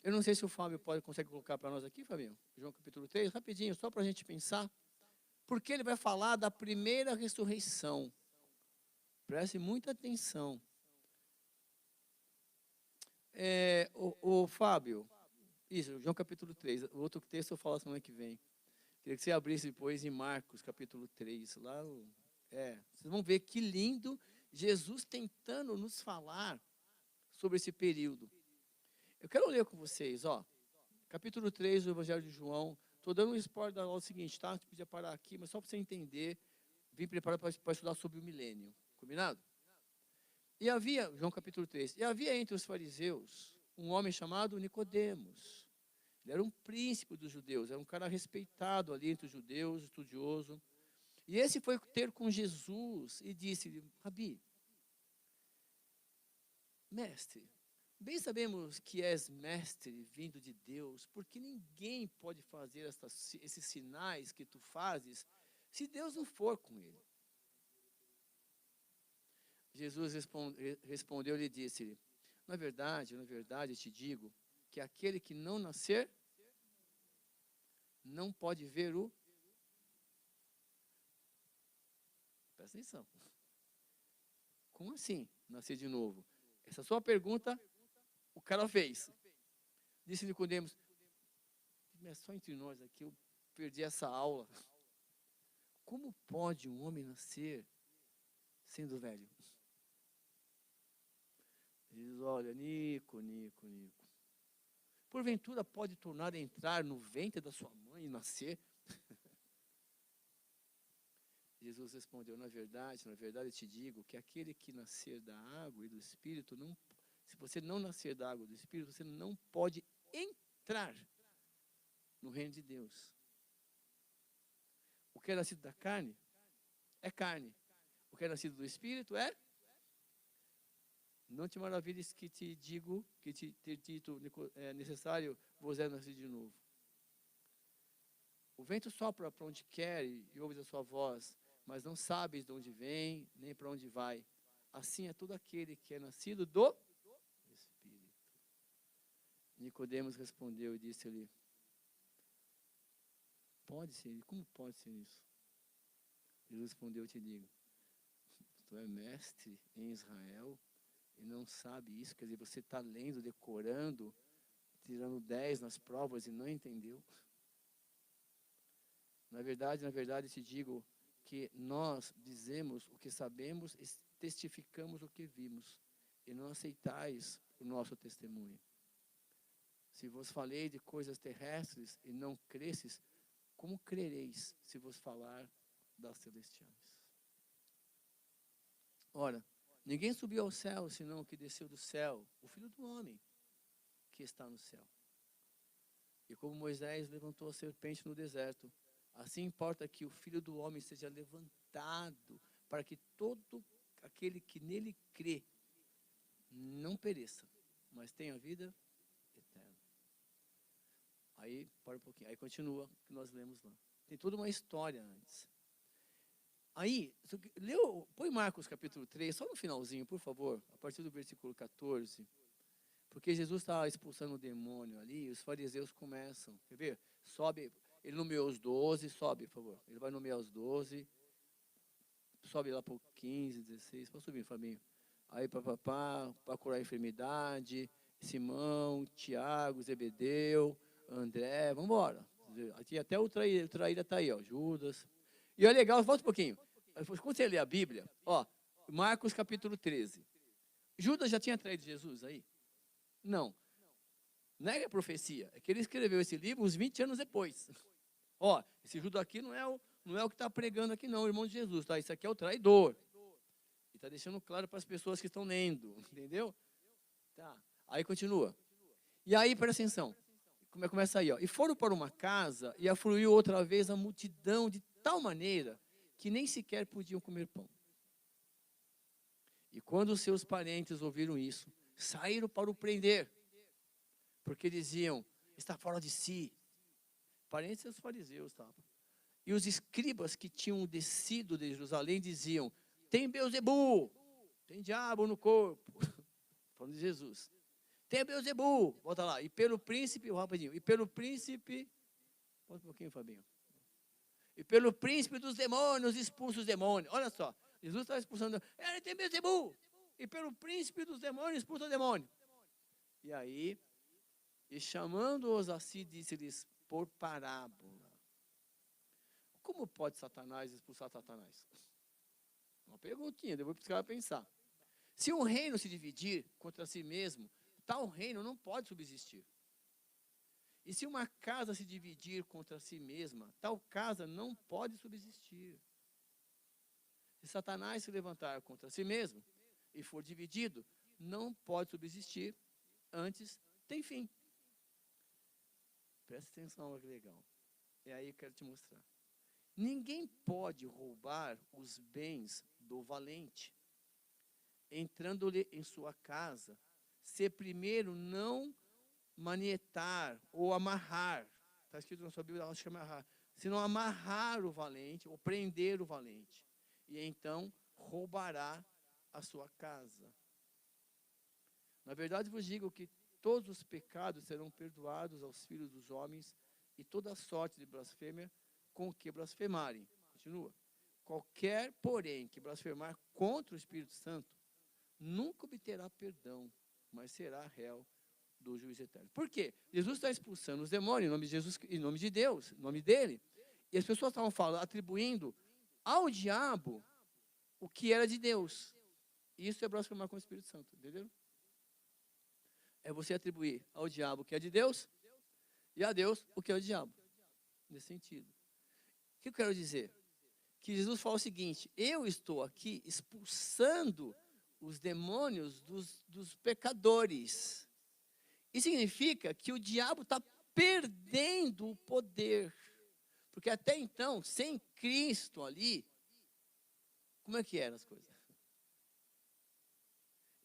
Eu não sei se o Fábio consegue colocar para nós aqui, Fabinho, João capítulo 3, rapidinho, só para a gente pensar, porque ele vai falar da primeira ressurreição. Preste muita atenção. O Fábio, isso, João capítulo 3, o outro texto eu falo semana que vem. Queria que você abrisse depois em Marcos capítulo 3, lá, vocês vão ver que lindo Jesus tentando nos falar sobre esse período. Eu quero ler com vocês, capítulo 3 do Evangelho de João. Estou dando um spoiler da aula seguinte, tá? Você podia parar aqui, mas só para você entender, vim preparado para estudar sobre o milênio. Combinado? E havia, João capítulo 3, e havia entre os fariseus um homem chamado Nicodemos. Ele era um príncipe dos judeus, era um cara respeitado ali entre os judeus, estudioso. E esse foi ter com Jesus e disse-lhe: Rabi, mestre, bem sabemos que és mestre vindo de Deus, porque ninguém pode fazer esses sinais que tu fazes se Deus não for com ele. Jesus respondeu-lhe e disse-lhe: na verdade, te digo que aquele que não nascer não pode ver o... Presta atenção. Como assim, nascer de novo? Essa sua pergunta, o cara fez. Disse Nicodemos: é só entre nós aqui, eu perdi essa aula. Como pode um homem nascer sendo velho? Diz: olha, Nico. Porventura pode tornar a entrar no ventre da sua mãe e nascer? Jesus respondeu: na verdade, te digo que aquele que nascer da água e do Espírito, se você não nascer da água e do Espírito, você não pode entrar no reino de Deus. O que é nascido da carne é carne. O que é nascido do Espírito é... Não te maravilhes que te digo, que te ter dito é necessário vos é nascer de novo. O vento sopra para onde quer e ouves a sua voz, mas não sabes de onde vem, nem para onde vai. Assim é todo aquele que é nascido do Espírito. Nicodemos respondeu e disse-lhe: pode ser, como pode ser isso? Jesus respondeu, eu te digo, tu é mestre em Israel e não sabe isso, quer dizer, você está lendo, decorando, tirando 10 nas provas e não entendeu. Na verdade, te digo que nós dizemos o que sabemos e testificamos o que vimos, e não aceitais o nosso testemunho. Se vos falei de coisas terrestres e não cresces, como crereis se vos falar das celestiais? Ora, ninguém subiu ao céu, senão o que desceu do céu, o Filho do Homem, que está no céu. E como Moisés levantou a serpente no deserto, assim importa que o Filho do Homem seja levantado, para que todo aquele que nele crê não pereça, mas tenha vida eterna. Aí, para um pouquinho, aí continua, que nós lemos lá. Tem toda uma história antes. Aí, põe Marcos capítulo 3, só no finalzinho, por favor, a partir do versículo 14. Porque Jesus está expulsando o demônio ali, e os fariseus começam, quer ver? Sobe, ele nomeou os 12, sobe, por favor. Ele vai nomear os 12, sobe lá para o 15, 16, pode subir, Fabinho. Aí, para curar a enfermidade, Simão, Tiago, Zebedeu, André, vamos embora. Aqui até o traíra está aí, ó, Judas. E é legal, volta um pouquinho. Quando você lê a Bíblia, ó, Marcos capítulo 13. Judas já tinha traído Jesus aí? Não. Não é a profecia, é que ele escreveu esse livro uns 20 anos depois. Ó, esse Judas aqui não é o que está pregando aqui não, o irmão de Jesus, tá? Isso aqui é o traidor. E está deixando claro para as pessoas que estão lendo, entendeu? Tá. Aí continua. E aí, presta atenção. Começa aí, ó. E foram para uma casa e afluiu outra vez a multidão de tal maneira que nem sequer podiam comer pão. E quando os seus parentes ouviram isso, saíram para o prender, porque diziam, está fora de si. Parentes dos fariseus, tá? E os escribas que tinham descido de Jerusalém diziam, tem Beelzebu, tem diabo no corpo. Falando de Jesus. Tem Beelzebu, volta lá. E pelo príncipe, rapidinho, e pelo príncipe, volta um pouquinho, Fabinho. E pelo príncipe dos demônios expulsa os demônios. Olha só, Jesus está expulsando, ele tem Beelzebu. E pelo príncipe dos demônios expulsa o demônio. E aí, e chamando-os a si, disse-lhes por parábola. Como pode Satanás expulsar Satanás? Uma perguntinha, depois para os caras pensar. Se um reino se dividir contra si mesmo, tal reino não pode subsistir. E se uma casa se dividir contra si mesma, tal casa não pode subsistir. Se Satanás se levantar contra si mesmo e for dividido, não pode subsistir, antes tem fim. Presta atenção, olha que legal. É aí que eu quero te mostrar. Ninguém pode roubar os bens do valente, entrando-lhe em sua casa, se primeiro não manietar ou amarrar, está escrito na sua Bíblia, acho que é amarrar, se não amarrar o valente ou prender o valente, e então roubará a sua casa. Na verdade vos digo que todos os pecados serão perdoados aos filhos dos homens e toda sorte de blasfêmia com que blasfemarem. Continua. Qualquer, porém, que blasfemar contra o Espírito Santo, nunca obterá perdão, mas será réu do juízo eterno. Por quê? Jesus está expulsando os demônios em nome de Jesus, em nome de Deus, em nome dele. E as pessoas estavam falando, atribuindo ao diabo o que era de Deus. Isso é blasfemar com o Espírito Santo, entendeu? É você atribuir ao diabo o que é de Deus e a Deus o que é o diabo. Nesse sentido. O que eu quero dizer? Que Jesus fala o seguinte, eu estou aqui expulsando os demônios dos pecadores. Isso significa que o diabo está perdendo o poder. Porque até então, sem Cristo ali, como é que eram as coisas?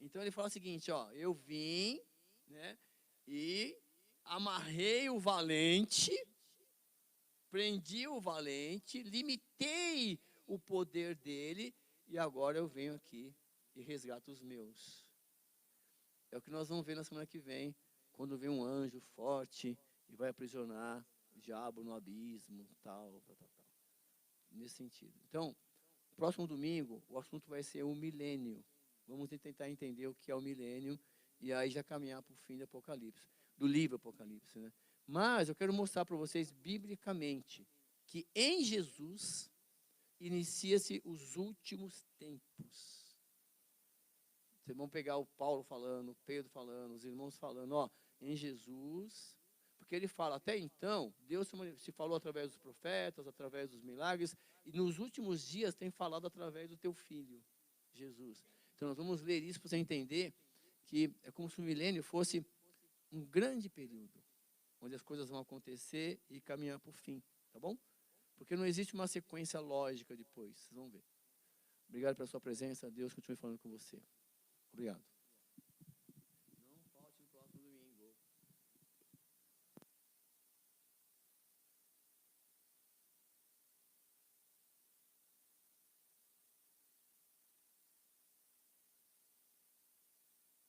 Então ele fala o seguinte, ó, eu vim, né, e amarrei o valente, prendi o valente, limitei o poder dele, e agora eu venho aqui e resgato os meus. É o que nós vamos ver na semana que vem, quando vem um anjo forte e vai aprisionar o diabo no abismo, tal. Nesse sentido. Então, próximo domingo, o assunto vai ser o milênio. Vamos tentar entender o que é o milênio e aí já caminhar para o fim do Apocalipse, do livro Apocalipse, né? Mas eu quero mostrar para vocês biblicamente que em Jesus inicia-se os últimos tempos. Vocês vão pegar o Paulo falando, o Pedro falando, os irmãos falando, ó, em Jesus, porque ele fala, até então, Deus se falou através dos profetas, através dos milagres, e nos últimos dias tem falado através do teu Filho, Jesus. Então nós vamos ler isso para você entender que é como se o milênio fosse um grande período, onde as coisas vão acontecer e caminhar para o fim, tá bom? Porque não existe uma sequência lógica depois, vocês vão ver. Obrigado pela sua presença, Deus continue falando com você. Obrigado.